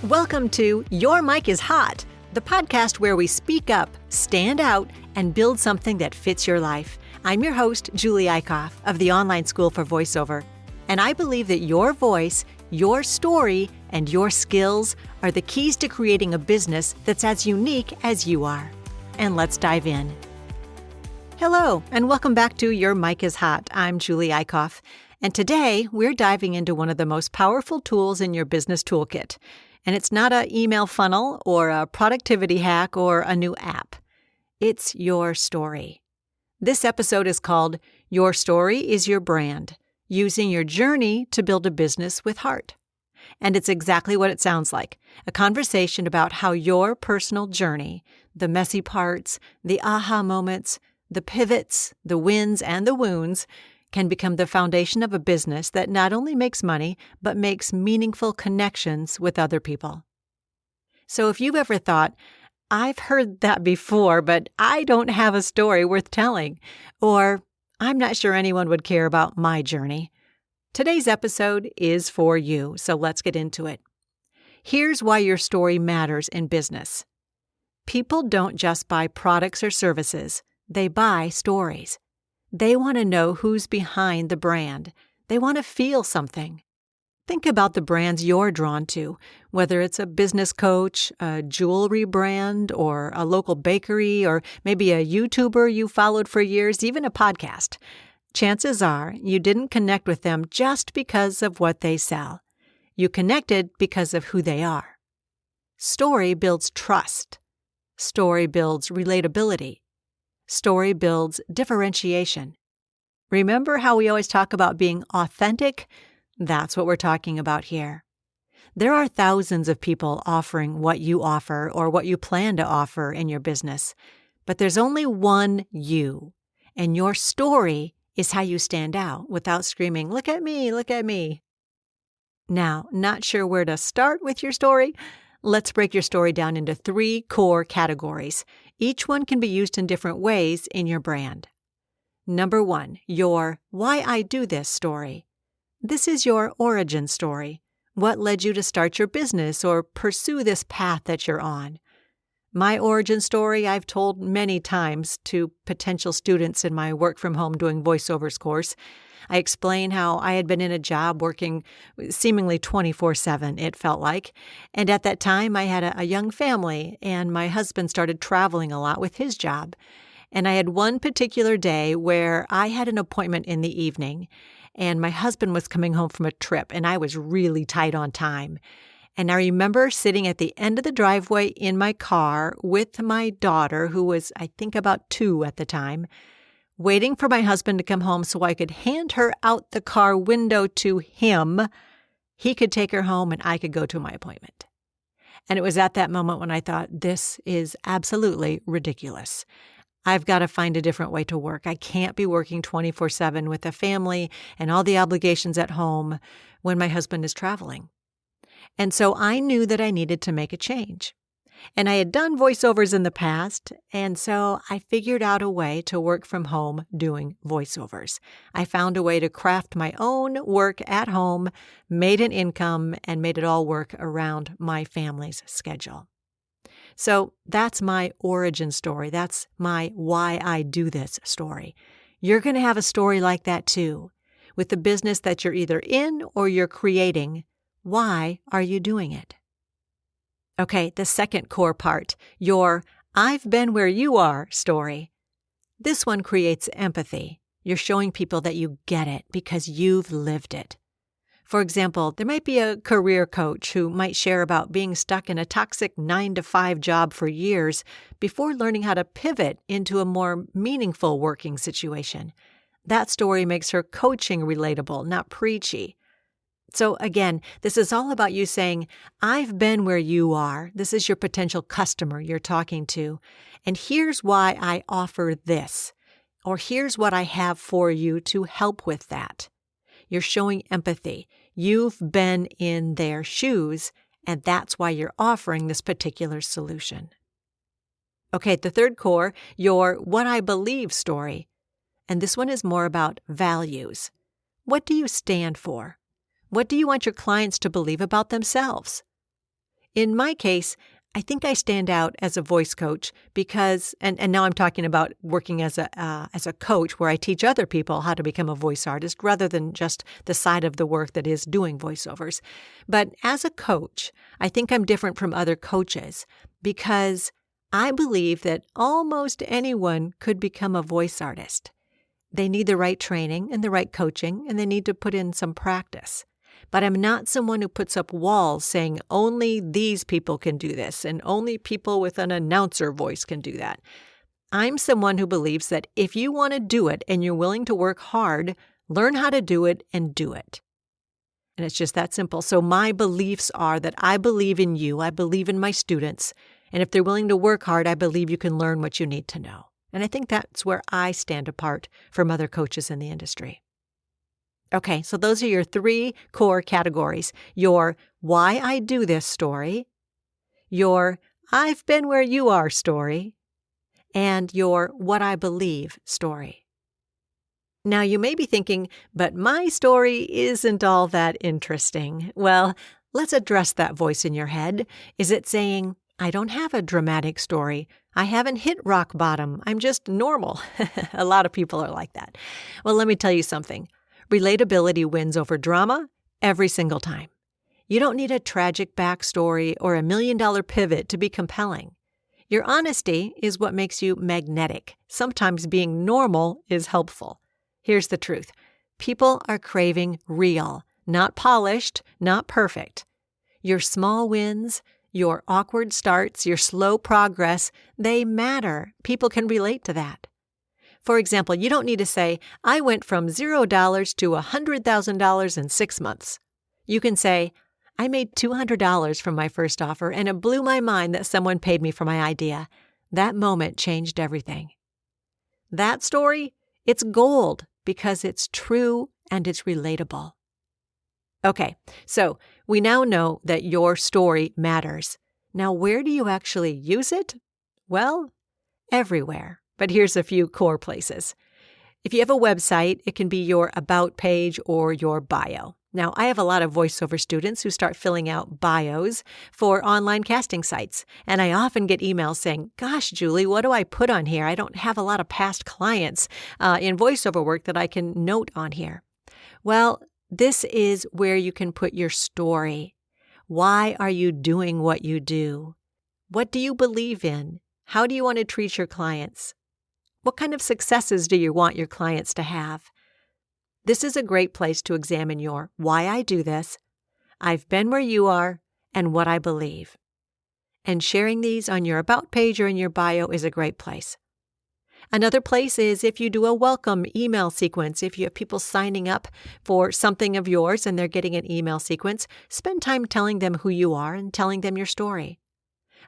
Welcome to Your Mic is Hot, the podcast where we speak up, stand out, and build something that fits your life. I'm your host, Julie Eichhoff of the Online School for Voiceover, and I believe that your voice, your story, and your skills are the keys to creating a business that's as unique as you are. And let's dive in. Hello, and welcome back to Your Mic is Hot. I'm Julie Eichhoff, and today we're diving into one of the most powerful tools in your business toolkit. And it's not an email funnel or a productivity hack or a new app. It's your story. This episode is called Your Story is Your Brand, Using Your Journey to Build a Business with Heart. And it's exactly what it sounds like, a conversation about how your personal journey, the messy parts, the aha moments, the pivots, the wins, and the wounds can become the foundation of a business that not only makes money, but makes meaningful connections with other people. So if you've ever thought, I've heard that before, but I don't have a story worth telling, or I'm not sure anyone would care about my journey, today's episode is for you, so let's get into it. Here's why your story matters in business. People don't just buy products or services, they buy stories. They want to know who's behind the brand. They want to feel something. Think about the brands you're drawn to, whether it's a business coach, a jewelry brand, or a local bakery, or maybe a YouTuber you followed for years, even a podcast. Chances are you didn't connect with them just because of what they sell. You connected because of who they are. Story builds trust. Story builds relatability. Story builds differentiation. Remember how we always talk about being authentic? That's what we're talking about here. There are thousands of people offering what you offer or what you plan to offer in your business, but there's only one you, and your story is how you stand out without screaming, "Look at me, look at me." Now, not sure where to start with your story? Let's break your story down into 3 core categories. Each one can be used in different ways in your brand. Number 1, your why I do this story. This is your origin story. What led you to start your business or pursue this path that you're on? My origin story I've told many times to potential students in my Work From Home Doing Voiceovers course. I explain how I had been in a job working seemingly 24/7, it felt like. And at that time, I had a young family, and my husband started traveling a lot with his job. And I had one particular day where I had an appointment in the evening, and my husband was coming home from a trip, and I was really tight on time. And I remember sitting at the end of the driveway in my car with my daughter, who was, I think, about 2 at the time, waiting for my husband to come home so I could hand her out the car window to him. He could take her home and I could go to my appointment. And it was at that moment when I thought, this is absolutely ridiculous. I've got to find a different way to work. I can't be working 24/7 with a family and all the obligations at home when my husband is traveling. And so I knew that I needed to make a change. And I had done voiceovers in the past, and so I figured out a way to work from home doing voiceovers. I found a way to craft my own work at home, made an income, and made it all work around my family's schedule. So that's my origin story. That's my why I do this story. You're going to have a story like that too. With the business that you're either in or you're creating, why are you doing it? Okay, the second core part, your I've been where you are story. This one creates empathy. You're showing people that you get it because you've lived it. For example, there might be a career coach who might share about being stuck in a toxic 9-to-5 job for years before learning how to pivot into a more meaningful working situation. That story makes her coaching relatable, not preachy. So again, this is all about you saying, I've been where you are. This is your potential customer you're talking to. And here's why I offer this. Or here's what I have for you to help with that. You're showing empathy. You've been in their shoes, and that's why you're offering this particular solution. Okay, the third core, your what I believe story. And this one is more about values. What do you stand for? What do you want your clients to believe about themselves? In my case, I think I stand out as a voice coach because, and now I'm talking about working as a coach where I teach other people how to become a voice artist rather than just the side of the work that is doing voiceovers. But as a coach, I think I'm different from other coaches because I believe that almost anyone could become a voice artist. They need the right training and the right coaching, and they need to put in some practice. But I'm not someone who puts up walls saying only these people can do this and only people with an announcer voice can do that. I'm someone who believes that if you want to do it and you're willing to work hard, learn how to do it and do it. And it's just that simple. So my beliefs are that I believe in you, I believe in my students, and if they're willing to work hard, I believe you can learn what you need to know. And I think that's where I stand apart from other coaches in the industry. Okay, so those are your 3 core categories. Your why I do this story, your I've been where you are story, and your what I believe story. Now you may be thinking, but my story isn't all that interesting. Well, let's address that voice in your head. Is it saying, I don't have a dramatic story. I haven't hit rock bottom. I'm just normal. A lot of people are like that. Well, let me tell you something. Relatability wins over drama every single time. You don't need a tragic backstory or $1 million pivot to be compelling. Your honesty is what makes you magnetic. Sometimes being normal is helpful. Here's the truth. People are craving real, not polished, not perfect. Your small wins, your awkward starts, your slow progress, they matter. People can relate to that. For example, you don't need to say, I went from $0 to $100,000 in 6 months. You can say, I made $200 from my first offer, and it blew my mind that someone paid me for my idea. That moment changed everything. That story, it's gold because it's true and it's relatable. Okay, so we now know that your story matters. Now, where do you actually use it? Well, everywhere. But here's a few core places. If you have a website, it can be your about page or your bio. Now, I have a lot of voiceover students who start filling out bios for online casting sites, and I often get emails saying, gosh, Julie, what do I put on here? I don't have a lot of past clients in voiceover work that I can note on here. Well, this is where you can put your story. Why are you doing what you do? What do you believe in? How do you want to treat your clients? What kind of successes do you want your clients to have? This is a great place to examine your why I do this, I've been where you are, and what I believe. And sharing these on your about page or in your bio is a great place. Another place is if you do a welcome email sequence. If you have people signing up for something of yours and they're getting an email sequence, spend time telling them who you are and telling them your story.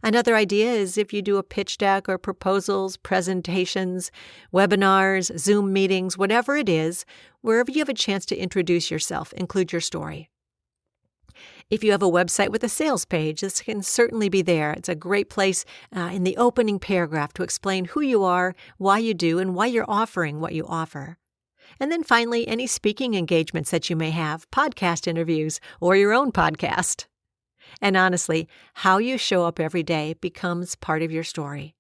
Another idea is if you do a pitch deck or proposals, presentations, webinars, Zoom meetings, whatever it is, wherever you have a chance to introduce yourself, include your story. If you have a website with a sales page, this can certainly be there. It's a great place in the opening paragraph to explain who you are, why you do, and why you're offering what you offer. And then finally, any speaking engagements that you may have, podcast interviews, or your own podcast. And honestly, how you show up every day becomes part of your story.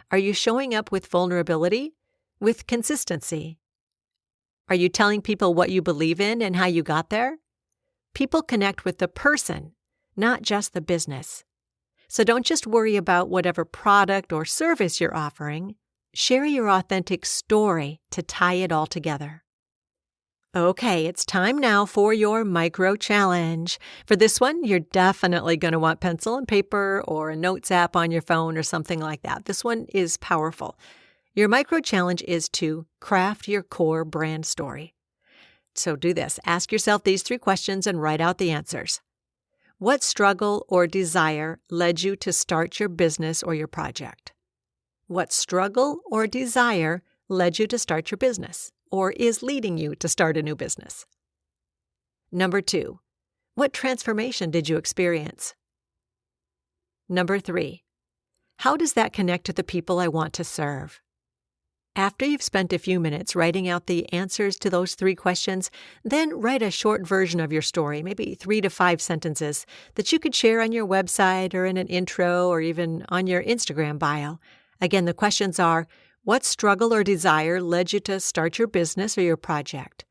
Are you showing up with vulnerability? With consistency? Are you telling people what you believe in and how you got there? People connect with the person, not just the business. So don't just worry about whatever product or service you're offering. Share your authentic story to tie it all together. Okay, it's time now for your micro challenge. For this one, you're definitely going to want pencil and paper or a notes app on your phone or something like that. This one is powerful. Your micro challenge is to craft your core brand story. So do this. Ask yourself these 3 questions and write out the answers. What struggle or desire led you to start your business or your project? What struggle or desire led you to start your business or is leading you to start a new business? Number 2, what transformation did you experience? Number 3, how does that connect to the people I want to serve? After you've spent a few minutes writing out the answers to those 3 questions, then write a short version of your story, maybe 3 to 5 sentences, that you could share on your website or in an intro or even on your Instagram bio. Again, the questions are, what struggle or desire led you to start your business or your project?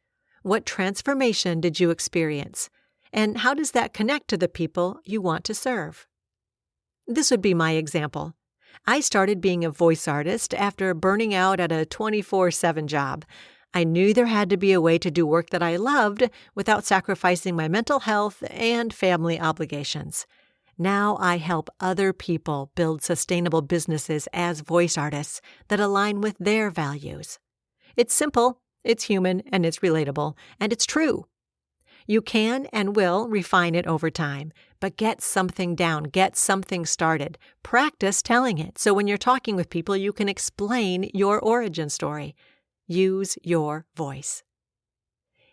What transformation did you experience? And how does that connect to the people you want to serve? This would be my example. I started being a voice artist after burning out at a 24/7 job. I knew there had to be a way to do work that I loved without sacrificing my mental health and family obligations. Now I help other people build sustainable businesses as voice artists that align with their values. It's simple, it's human, and it's relatable, and it's true. You can and will refine it over time, but get something down, get something started. Practice telling it so when you're talking with people, you can explain your origin story. Use your voice.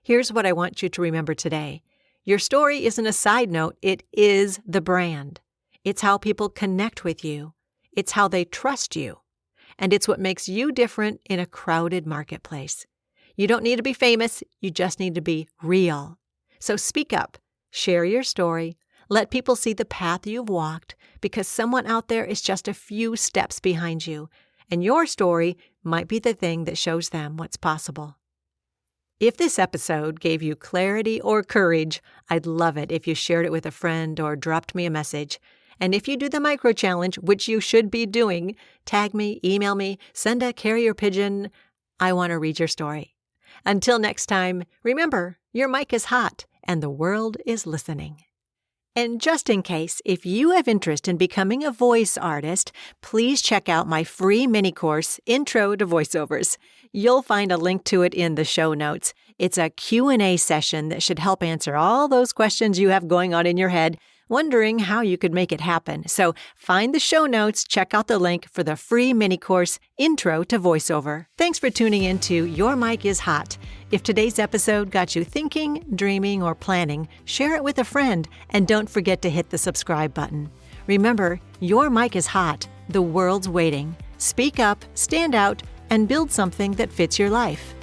Here's what I want you to remember today. Your story isn't a side note, it is the brand. It's how people connect with you. It's how they trust you. And it's what makes you different in a crowded marketplace. You don't need to be famous, you just need to be real. So speak up, share your story, let people see the path you've walked, because someone out there is just a few steps behind you, and your story might be the thing that shows them what's possible. If this episode gave you clarity or courage, I'd love it if you shared it with a friend or dropped me a message. And if you do the micro challenge, which you should be doing, tag me, email me, send a carrier pigeon. I want to read your story. Until next time, remember, your mic is hot and the world is listening. And just in case, if you have interest in becoming a voice artist, please check out my free mini course, Intro to Voiceovers. You'll find a link to it in the show notes. It's a Q&A session that should help answer all those questions you have going on in your head, wondering how you could make it happen. So find the show notes, check out the link for the free mini course, Intro to Voiceover. Thanks for tuning in to Your Mic is Hot. If today's episode got you thinking, dreaming, or planning, share it with a friend, and don't forget to hit the subscribe button. Remember, your mic is hot. The world's waiting. Speak up, stand out, and build something that fits your life.